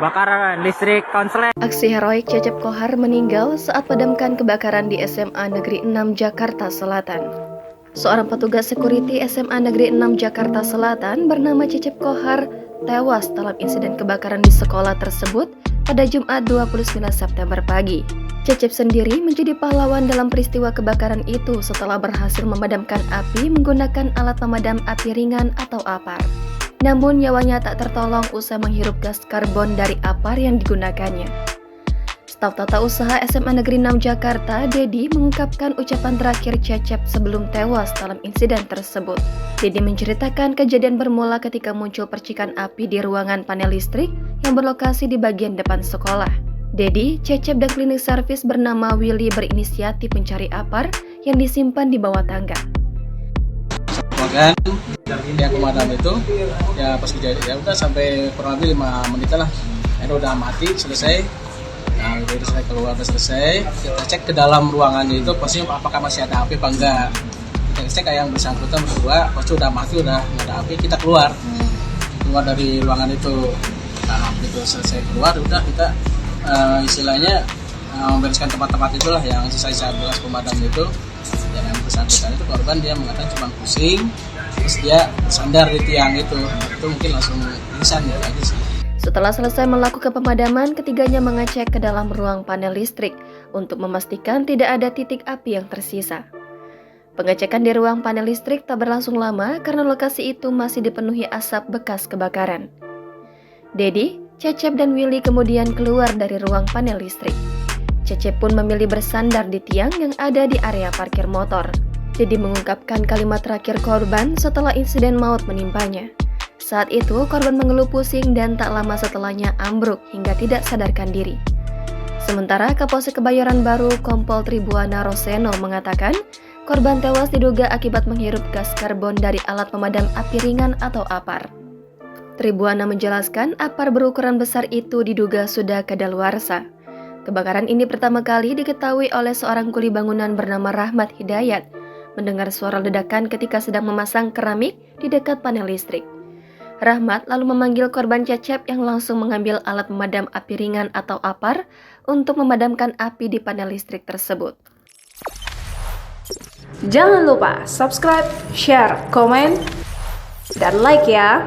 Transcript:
Kebakaran listrik konslet. Aksi heroik Cecep Kohar meninggal saat padamkan kebakaran di SMA Negeri 6 Jakarta Selatan. Seorang petugas security SMA Negeri 6 Jakarta Selatan bernama Cecep Kohar tewas dalam insiden kebakaran di sekolah tersebut pada Jumat 29 September pagi. Cecep sendiri menjadi pahlawan dalam peristiwa kebakaran itu setelah berhasil memadamkan api menggunakan alat pemadam api ringan atau APAR. Namun nyawanya tak tertolong usai menghirup gas karbon dari APAR yang digunakannya. Staf Tata Usaha SMA Negeri 6 Jakarta, Dedi, mengungkapkan ucapan terakhir Cecep sebelum tewas dalam insiden tersebut. Dedi menceritakan kejadian bermula ketika muncul percikan api di ruangan panel listrik yang berlokasi di bagian depan sekolah. Dedi, Cecep dan klinik servis bernama Willy berinisiatif mencari APAR yang disimpan di bawah tangga. Kan yang pemadam itu ya pas kejadian ya udah sampai kurang lebih 5 menit lah, itu udah mati selesai. Nah udah selesai, keluar udah selesai, kita cek ke dalam ruangannya itu pastinya apakah masih ada api apa enggak. Kita cek kayak yang bersangkutan berdua pasti udah mati, udah nggak ada api. Kita keluar dari ruangan itu. Nah itu selesai keluar udah kita istilahnya membereskan tempat-tempat itulah yang sisa-sisa bekas pemadam itu. Yang bersangkutan itu korban dia mengatakan cuma pusing, terus dia sandar di tiang itu mungkin langsung pingsan ya aja sih. Setelah selesai melakukan pemadaman, ketiganya mengecek ke dalam ruang panel listrik untuk memastikan tidak ada titik api yang tersisa. Pengecekan di ruang panel listrik tak berlangsung lama karena lokasi itu masih dipenuhi asap bekas kebakaran. Dedi, Cecep dan Willy kemudian keluar dari ruang panel listrik. Cecep pun memilih bersandar di tiang yang ada di area parkir motor. Dedi mengungkapkan kalimat terakhir korban setelah insiden maut menimpanya. Saat itu, korban mengeluh pusing dan tak lama setelahnya ambruk hingga tidak sadarkan diri. Sementara Kapolsek Kebayoran Baru Kompol Tribuana Roseno mengatakan, korban tewas diduga akibat menghirup gas karbon dari alat pemadam api ringan atau APAR. Tribuana menjelaskan APAR berukuran besar itu diduga sudah kadaluarsa. Kebakaran ini pertama kali diketahui oleh seorang kuli bangunan bernama Rahmat Hidayat mendengar suara ledakan ketika sedang memasang keramik di dekat panel listrik. Rahmat lalu memanggil korban Cecep yang langsung mengambil alat pemadam api ringan atau APAR untuk memadamkan api di panel listrik tersebut. Jangan lupa subscribe, share, komen, dan like ya!